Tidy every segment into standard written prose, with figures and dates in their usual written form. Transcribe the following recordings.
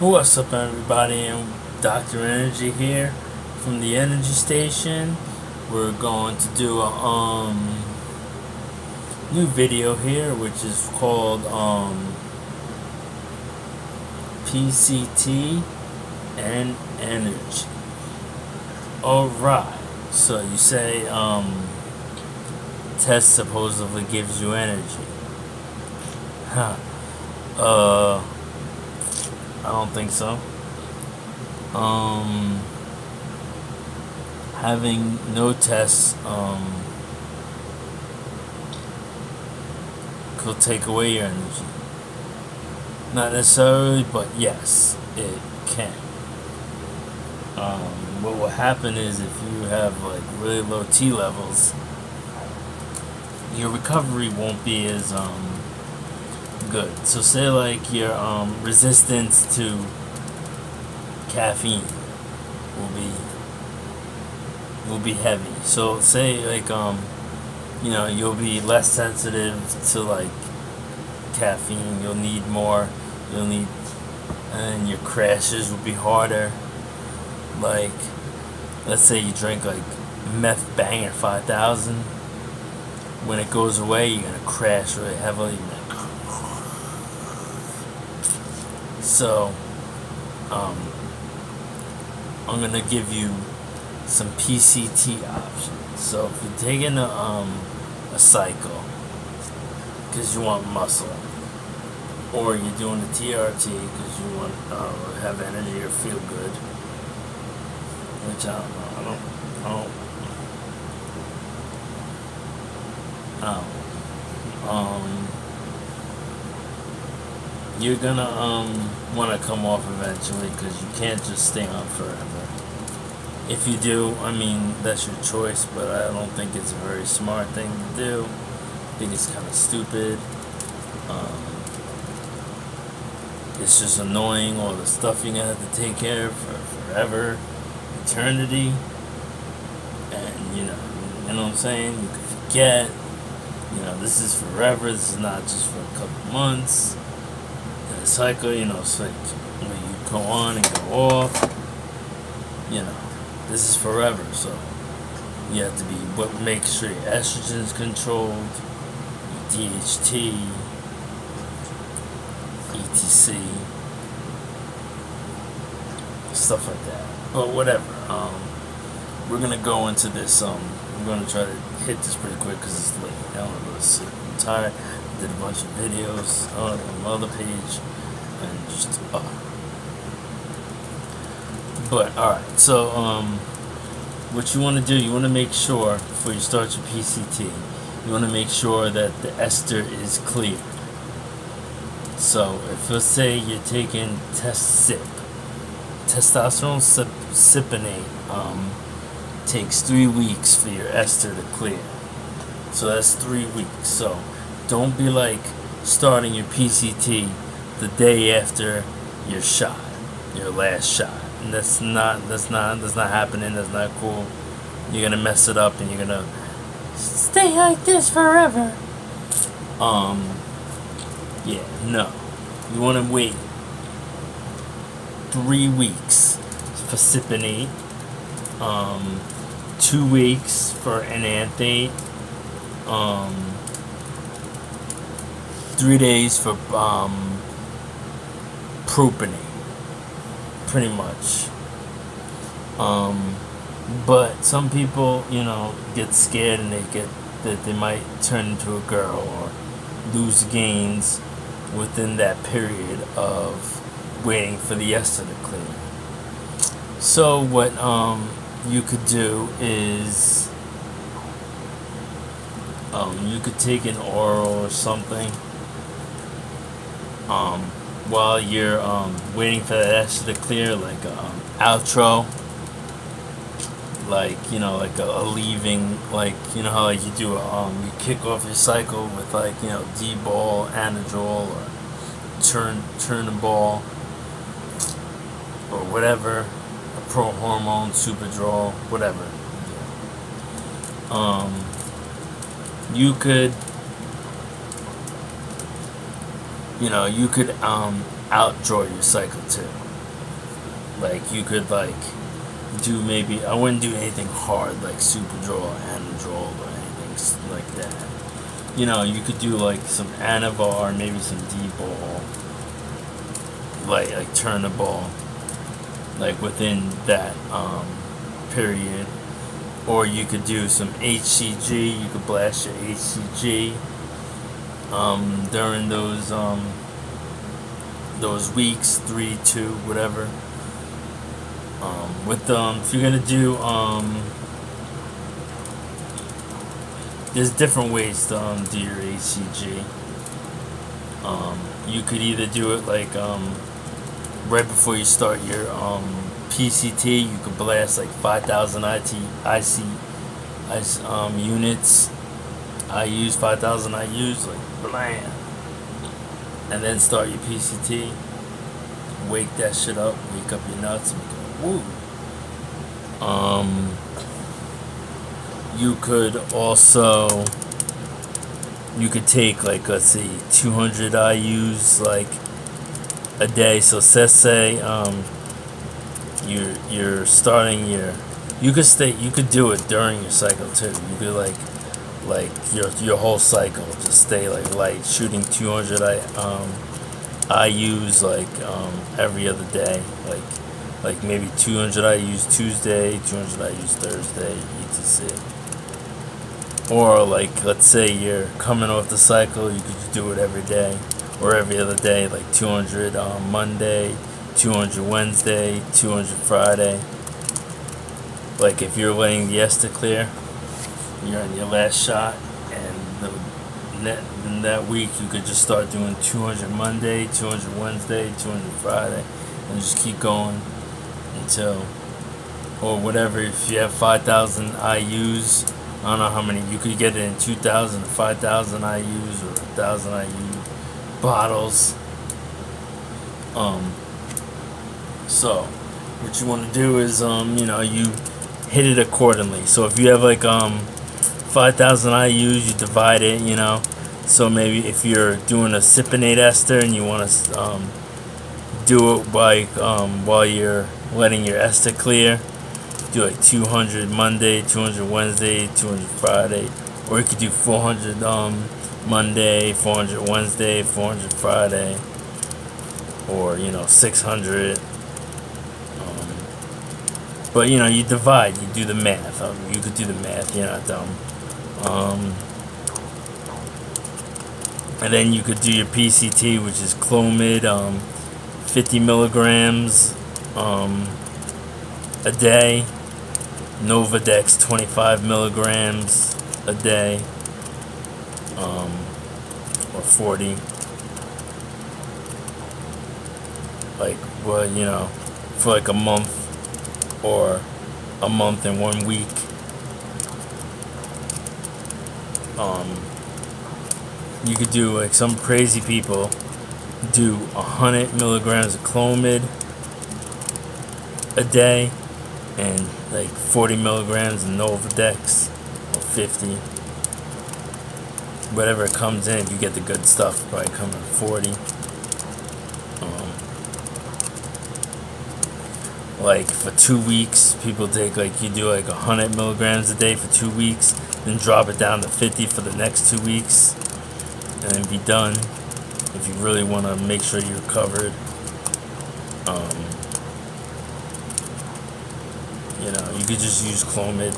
What's up, everybody? And Dr.Energy here from the Energy Station. We're going to do a new video here, which is called PCT and Energy. Alright, so you say test supposedly gives you energy. Huh. I don't think so. Having no tests could take away your energy. Not necessarily, but yes, it can. What will happen is if you have like really low T levels, your recovery won't be as good. So say like your resistance to caffeine will be heavy. So say like you'll be less sensitive to like caffeine. You'll need more. And your crashes will be harder. Like let's say you drink like meth banger 5000. When it goes away, you're gonna crash really heavily. So, I'm gonna give you some PCT options. So if you're taking a cycle because you want muscle, or you're doing a TRT because you want to have energy or feel good, which I don't know. You're gonna want to come off eventually because you can't just stay on forever. If you do, I mean, that's your choice, but I don't think it's a very smart thing to do. I think it's kind of stupid. It's just annoying, all the stuff you're gonna have to take care of for forever, eternity, and you know what I'm saying? You could forget. This is forever. This is not just for a couple months. And the cycle, it's like you go on and go off. This is forever. So you have to make sure your estrogen is controlled, your DHT, ETC, stuff like that. But whatever. We're gonna go into this. I'm gonna try to hit this pretty quick because it's late. I don't want to go to sleep. I'm tired. I did a bunch of videos on my other page and just But alright, so what you want to do, you want to make sure before you start your PCT, you want to make sure that the ester is clear. So if let's say you're taking testosterone cypionate, takes 3 weeks for your ester to clear. So that's 3 weeks. So don't be like starting your PCT the day after your shot, your last shot. And that's not happening. That's not cool. You're gonna mess it up and you're gonna stay like this forever. Yeah, no. You wanna wait 3 weeks for cypionate. 2 weeks for enanthate, 3 days for propionate, pretty much. But some people, get scared and they might turn into a girl or lose gains within that period of waiting for the ester to clear. So what you could do is you could take an oral or something while you're waiting for that ester to clear, like outro, like like a leaving, like how like you do you kick off your cycle with like D-ball, anadrol, or Turnaball, or whatever. Pro-hormone, Superdrol, whatever. You could you could outdraw your cycle too. Like you could like do maybe, I wouldn't do anything hard like super draw, anadrol, or anything like that. You know, you could do like some anavar, maybe some D-ball, like turn the ball, like within that period. Or you could do some HCG. You could blast your HCG during those weeks, 3, 2, whatever. If you're gonna do there's different ways to do your HCG. You could either do it like right before you start your PCT. You could blast like 5,000 units. I use 5,000 IUs, like blam, and then start your PCT. Wake that shit up, wake up your nuts, and go, woo. You could also, you could take like, let's see, 200 IUs like a day. So let's say you're starting your, you could do it during your cycle too. You could like your whole cycle, just stay like light, shooting 200 IUs like every other day, like maybe 200 IUs Tuesday, 200 IUs Thursday, etc. Or like, let's say you're coming off the cycle, you could just do it every day or every other day, like 200 on Monday, 200 Wednesday, 200 Friday. Like if you're letting the ester clear, you're on your last shot, and in that week you could just start doing 200 Monday, 200 Wednesday, 200 Friday, and just keep going until, or whatever. If you have 5,000 IUs, I don't know how many, you could get it in 2,000 or 5,000 IUs or 1,000 IU bottles. So what you want to do is you hit it accordingly. So if you have like 5,000 IUs, you divide it, so maybe if you're doing a cypionate ester and you want to do it like while you're letting your ester clear, do like 200 Monday, 200 Wednesday, 200 Friday, or you could do 400 Monday, 400 Wednesday, 400 Friday, or 600. But you divide, you do the math. You could do the math, you're not dumb. And then you could do your PCT, which is Clomid, 50 milligrams a day. Novadex, 25 milligrams a day, or 40. Like, well, for like a month, or a month and 1 week. You could do, like, some crazy people do 100 milligrams of Clomid a day, and like 40 milligrams of Novadex, or 50. Whatever it comes in, if you get the good stuff, probably come in 40. Like for 2 weeks, people take, like, you do like 100 milligrams a day for 2 weeks, then drop it down to 50 for the next 2 weeks, and then be done. If you really want to make sure you're covered, you could just use Clomid.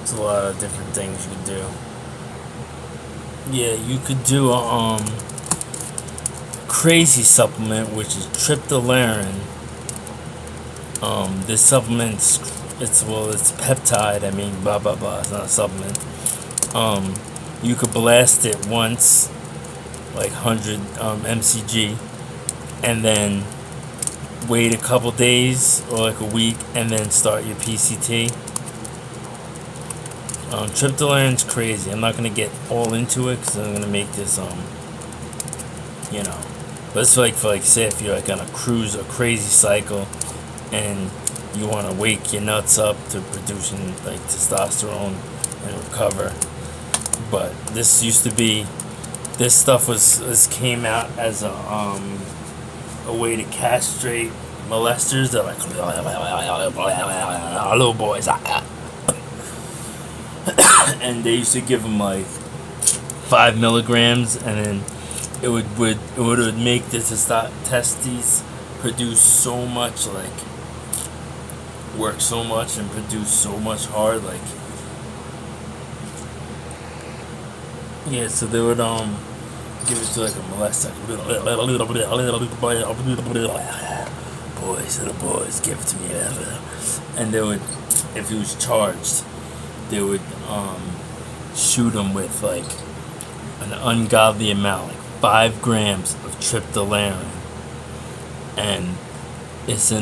It's a lot of different things you could do. Yeah, you could do a crazy supplement, which is tryptolaren. This supplement's it's peptide. I mean, blah blah blah. It's not a supplement. You could blast it once, like 100 mcg, and then wait a couple days or like a week, and then start your PCT. Tryptolaren's crazy. I'm not gonna get all into it because I'm gonna make this but it's like for say if you're like on a cruise or crazy cycle and you want to wake your nuts up to producing like testosterone and recover. but this used to be, this stuff was came out as a way to castrate molesters. They're like little boys, and they used to give them like 5 milligrams, and then it would make the testes produce so much, like work so much and produce so much hard, like, yeah. So they would give it to like a molester, boys, little boys, give it to me, and they would, if he was charged, they would shoot him with like an ungodly amount, like 5 grams of tryptolaren, and it's a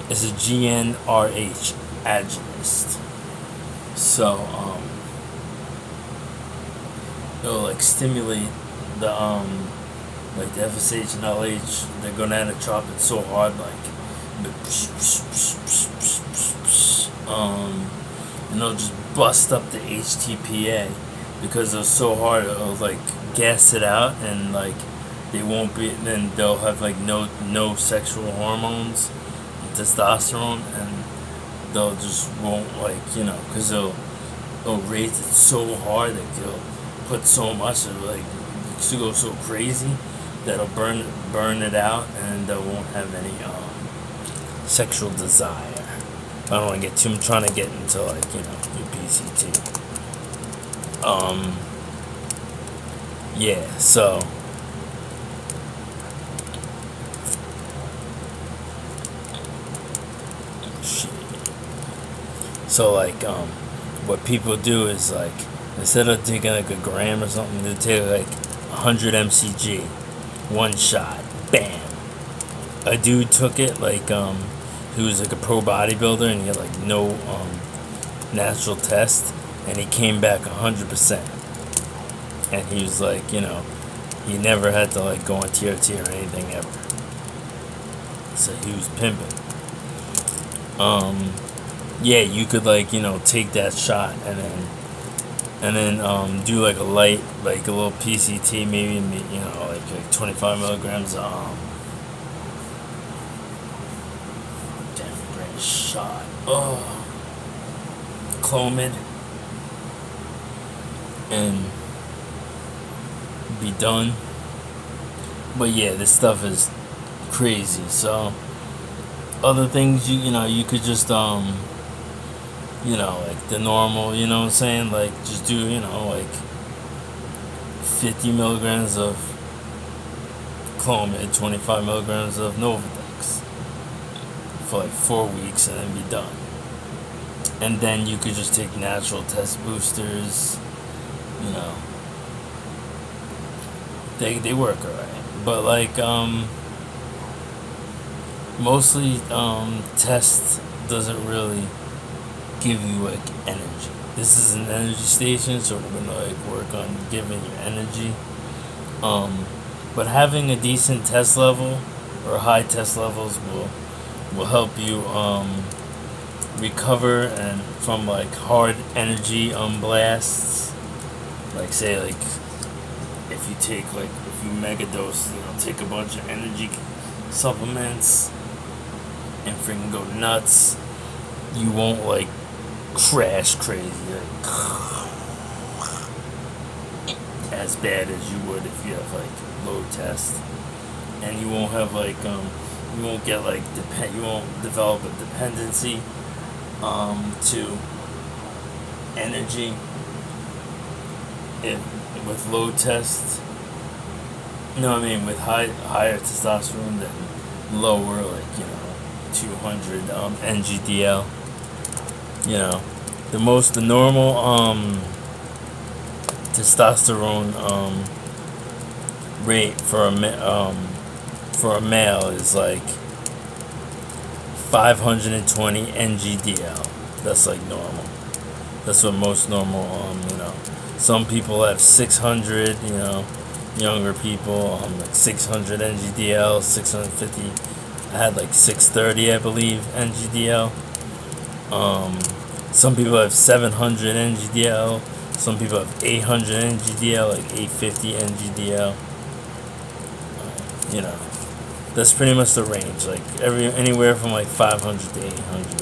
GnRH agonist. So it'll like stimulate the like the FSH and LH, the gonadotropin, so hard, like, and it'll just bust up the HTPA because it's so hard. It'll like gas it out, and like they won't be. Then they'll have like no sexual hormones, testosterone, and they'll just won't, like, because it'll raise it so hard that they'll put so much of, like, to go so crazy that'll burn it out, and they won't have any sexual desire. I don't want to get too. I'm trying to get into like your PCT. Yeah. So. So like what people do is, like, instead of taking like a gram or something, they take like 100 mcg, one shot, bam. A dude took it, like he was like a pro bodybuilder, and he had like no natural test, and he came back 100%. And he was like, he never had to like go on TRT or anything ever. So he was pimping. Yeah, you could like take that shot and then do like a light, like a little PCT, maybe like 25 milligrams damn brain shot. Clomid, and be done. But yeah, this stuff is crazy. So other things you could just like the normal, what I'm saying, like just do, like 50 milligrams of Clomid, 25 milligrams of Novadex for like 4 weeks, and then be done. And then you could just take natural test boosters, they work alright. But like mostly test doesn't really give you like energy. This is an energy station, so we're gonna like work on giving you energy. But having a decent test level or high test levels will help you recover and from like hard energy blasts. Like say like if you megadose, take a bunch of energy supplements and freaking go nuts, you won't like crash crazy, like, as bad as you would if you have like low test, and you won't have like you won't get like you won't develop a dependency to energy with low test. With higher testosterone than lower, like 200 NGDL. The normal testosterone rate for a male is like 520 NGDL. That's like normal. That's what most normal some people have 600, younger people like 600 NGDL, 650. I had like 630, I believe, NGDL. Some people have 700 NGDL. Some people have 800 NGDL, like 850 NGDL. You know, that's pretty much the range. Like anywhere from like 500 to 800.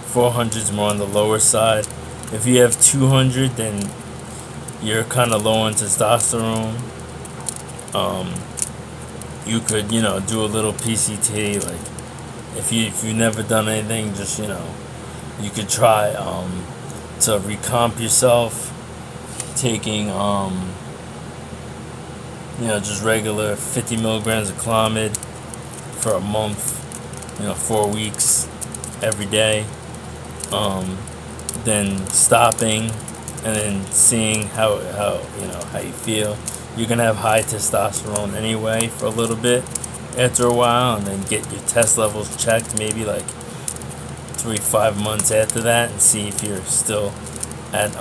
400 is more on the lower side. If you have 200, then you're kind of low on testosterone. You could, do a little PCT. Like if you've never done anything, just you could try to recomp yourself, taking just regular 50 milligrams of Clomid for a month, 4 weeks every day. Then stopping and then seeing how you feel. You're gonna have high testosterone anyway for a little bit after a while, and then get your test levels checked maybe like 3-5 months after that, and see if you're still at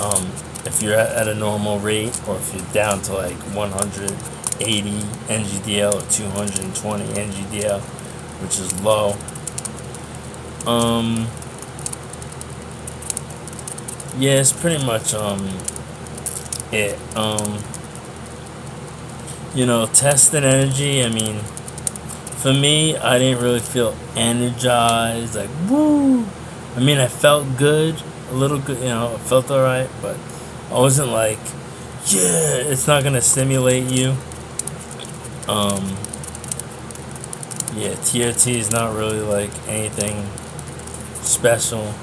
if you're at a normal rate, or if you're down to like 180 NGDL or 220 NGDL, which is low. Yeah, it's pretty much it. Testosterone. I mean, for me, I didn't really feel energized, like woo. I mean, I felt good, a little good, I felt alright, but I wasn't like, yeah, it's not gonna stimulate you. Yeah, TRT is not really like anything special.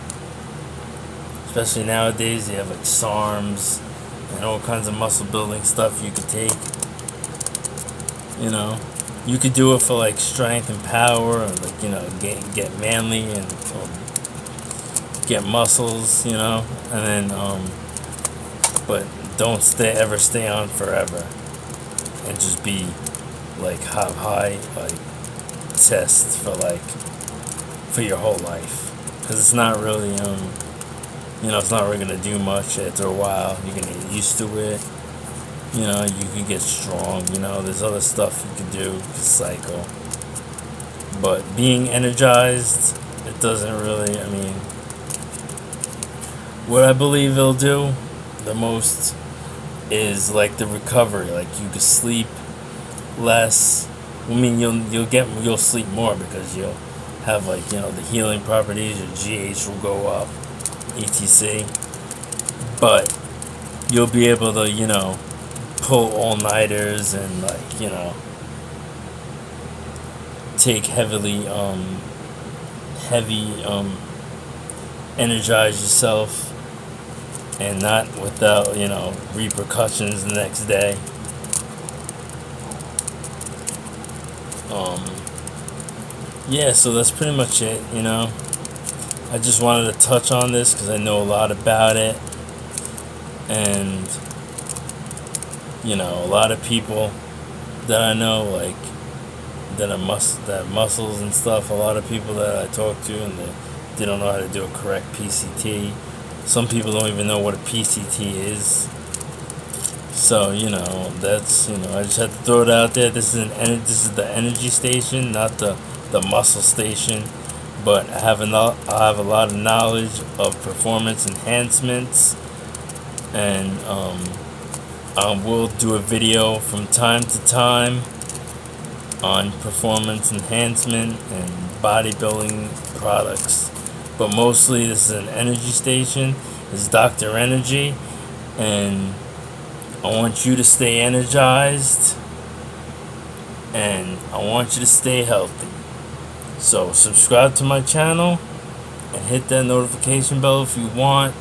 Especially nowadays, you have like SARMs and all kinds of muscle building stuff you could take. You could do it for like strength and power, or like get manly and get muscles, and then but don't ever stay on forever, and just be like high like test for your whole life, because it's not really it's not really gonna do much after a while. You're gonna get used to it. You can get strong. There's other stuff you can do. You can cycle. But being energized, it doesn't really. I mean, what I believe it'll do the most is like the recovery. Like you can sleep less. I mean, you'll sleep more, because you'll have like the healing properties. Your GH will go up, etc. But you'll be able to pull all-nighters and like take heavy energize yourself, and not without repercussions the next day. Yeah, so that's pretty much it. I just wanted to touch on this because I know a lot about it, and a lot of people that I know, like that have muscles and stuff. A lot of people that I talk to, and they don't know how to do a correct PCT. Some people don't even know what a PCT is. So that's I just had to throw it out there. This is the energy station, not the muscle station. But I have a lot of knowledge of performance enhancements, and I will do a video from time to time on performance enhancement and bodybuilding products. But mostly this is an energy station. It's Dr.Energy, and I want you to stay energized, and I want you to stay healthy. So subscribe to my channel and hit that notification bell if you want.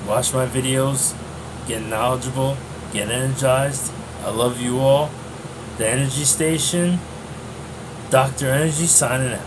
Watch my videos, get knowledgeable, get energized. I love you all. The Energy Station, Dr. Energy signing out.